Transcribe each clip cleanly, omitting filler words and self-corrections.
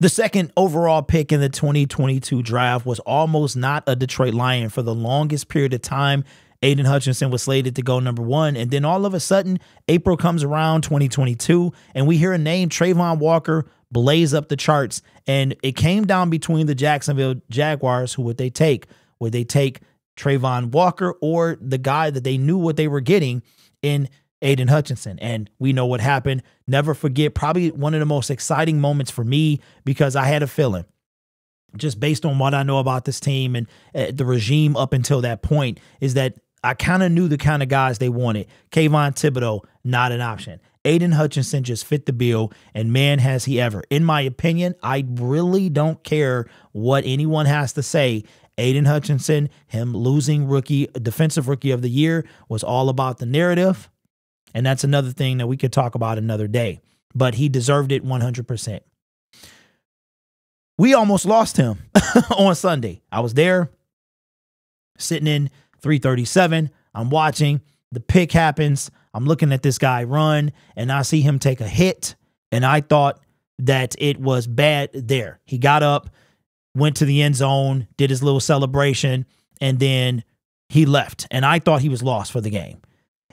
The second overall pick in the 2022 draft was almost not a Detroit Lion for the longest period of time. Aidan Hutchinson was slated to go number 1. And then all of a sudden, April comes around 2022, and we hear a name, Travon Walker, blaze up the charts. And it came down between the Jacksonville Jaguars. Who would they take? Would they take Travon Walker or the guy that they knew what they were getting in Aidan Hutchinson? And we know what happened. Never forget, probably one of the most exciting moments for me, because I had a feeling, just based on what I know about this team and the regime up until that point, is that I kind of knew the kind of guys they wanted. Kayvon Thibodeau, not an option. Aidan Hutchinson just fit the bill, and man, has he ever. In my opinion, I really don't care what anyone has to say. Aidan Hutchinson, him losing defensive rookie of the year, was all about the narrative. And that's another thing that we could talk about another day. But he deserved it 100%. We almost lost him on Sunday. I was there, sitting in 337. I'm watching. The pick happens. I'm looking at this guy run, and I see him take a hit. And I thought that it was bad there. He got up, went to the end zone, did his little celebration, and then he left. And I thought he was lost for the game.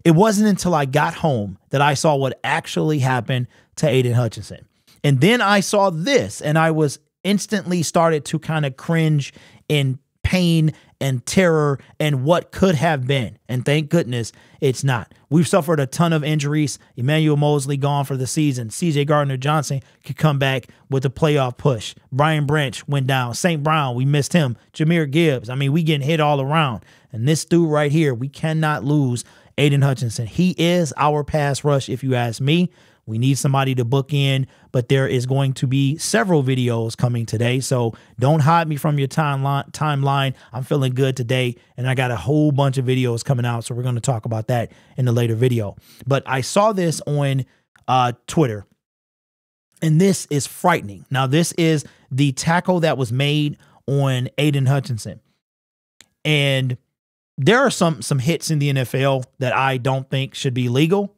It wasn't until I got home that I saw what actually happened to Aidan Hutchinson. And then I saw this, and I was instantly started to kind of cringe in pain and terror and what could have been. And thank goodness it's not. We've suffered a ton of injuries. Emmanuel Mosley gone for the season. C.J. Gardner-Johnson could come back with a playoff push. Brian Branch went down. St. Brown, we missed him. Jameer Gibbs. I mean, we getting hit all around. And this dude right here, we cannot lose Aidan Hutchinson. He is our pass rush, if you ask me. We need somebody to book in, but there is going to be several videos coming today, so don't hide me from your timeline. I'm feeling good today, and I got a whole bunch of videos coming out, so we're going to talk about that in the later video. But I saw this on Twitter, and this is frightening. Now, this is the tackle that was made on Aidan Hutchinson, and there are some hits in the NFL that I don't think should be legal.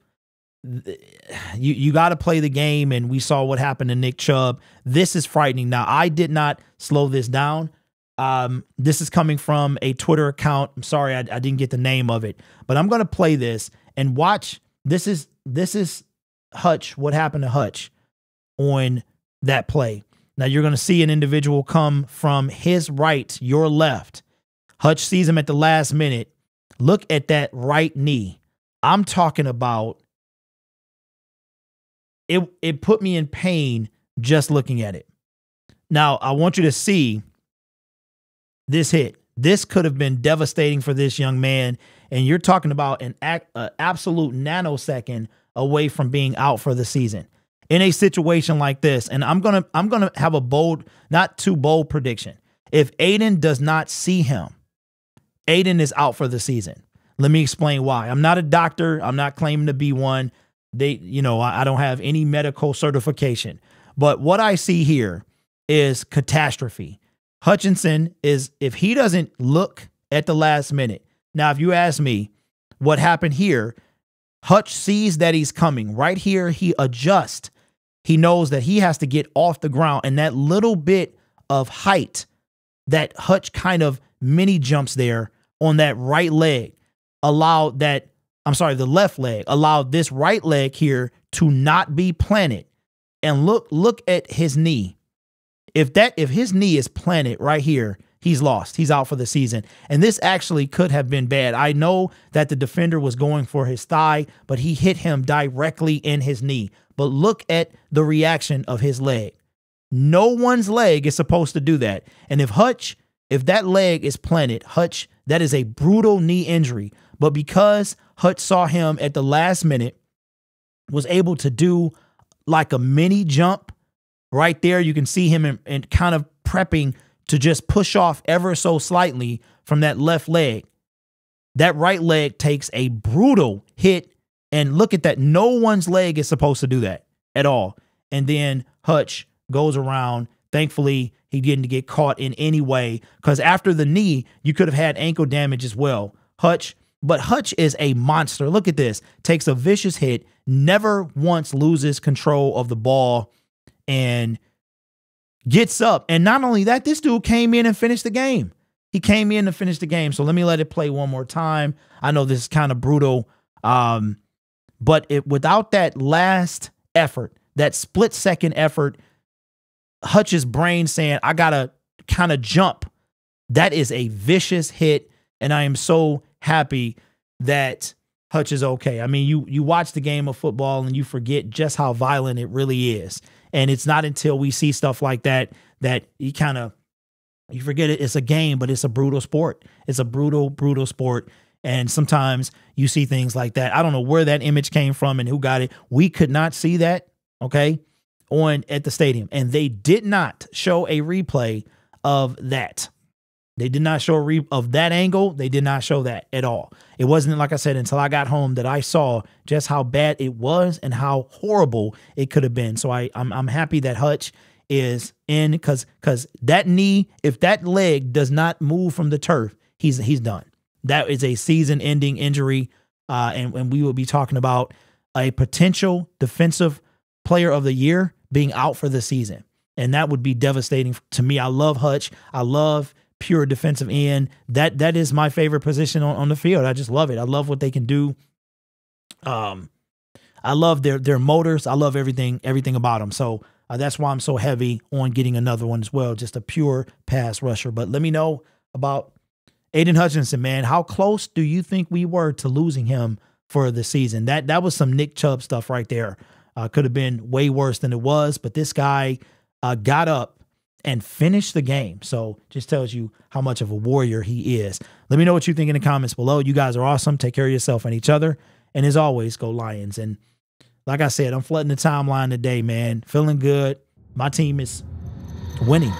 You got to play the game, and we saw what happened to Nick Chubb. This is frightening. Now, I did not slow this down. This is coming from a Twitter account. I'm sorry, I didn't get the name of it, but I'm going to play this and watch. This is Hutch, what happened to Hutch on that play. Now, you're going to see an individual come from his right, your left. Hutch sees him at the last minute. Look at that right knee. I'm talking about it put me in pain just looking at it. Now, I want you to see this hit. This could have been devastating for this young man, and you're talking about an absolute nanosecond away from being out for the season. In a situation like this, and I'm gonna have a bold, not too bold prediction. If Aidan does not see him, Aidan is out for the season. Let me explain why. I'm not a doctor. I'm not claiming to be one. I don't have any medical certification. But what I see here is catastrophe. Hutchinson is, if he doesn't look at the last minute. Now, if you ask me what happened here, Hutch sees that he's coming. Right here, he adjusts. He knows that he has to get off the ground. And that little bit of height that Hutch kind of mini jumps there on that right leg allowed that, the left leg allowed this right leg here to not be planted. And look at his knee. If his knee is planted right here, he's lost. He's out for the season. And this actually could have been bad. I know that the defender was going for his thigh, but he hit him directly in his knee. But look at the reaction of his leg. No one's leg is supposed to do that. And if that leg is planted, Hutch, that is a brutal knee injury. But because Hutch saw him at the last minute, was able to do like a mini jump right there. You can see him and kind of prepping to just push off ever so slightly from that left leg. That right leg takes a brutal hit. And look at that. No one's leg is supposed to do that at all. And then Hutch goes around. Thankfully, he didn't get caught in any way, because after the knee, you could have had ankle damage as well. But Hutch is a monster. Look at this. Takes a vicious hit, never once loses control of the ball. And gets up. And not only that, this dude came in and finished the game. He came in to finish the game. So let me let it play one more time. I know this is kind of brutal, but without that last effort, that split-second effort, Hutch's brain saying, I got to kind of jump. That is a vicious hit, and I am so happy that Hutch is okay. I mean, you watch the game of football and you forget just how violent it really is. And it's not until we see stuff like that that you forget it. It's a game, but it's a brutal sport. It's a brutal, brutal sport. And sometimes you see things like that. I don't know where that image came from and who got it. We could not see that, okay, at the stadium. And they did not show a replay of that. They did not show of that angle. They did not show that at all. It wasn't, like I said, until I got home that I saw just how bad it was and how horrible it could have been. So I'm happy that Hutch is in, because that knee, if that leg does not move from the turf, he's done. That is a season-ending injury, and we will be talking about a potential defensive player of the year being out for the season, and that would be devastating to me. I love Hutch. I love pure defensive end. That is my favorite position on the field. I just love it. I love what they can do. I love their motors. I love everything about them. So that's why I'm so heavy on getting another one as well. Just a pure pass rusher. But let me know about Aidan Hutchinson, man. How close do you think we were to losing him for the season? That was some Nick Chubb stuff right there. Could have been way worse than it was, but this guy got up and finished the game. So just tells you how much of a warrior he is. Let me know what you think in the comments below. You guys are awesome. Take care of yourself and each other. And as always, go Lions. And like I said, I'm flooding the timeline today, man. Feeling good. My team is winning.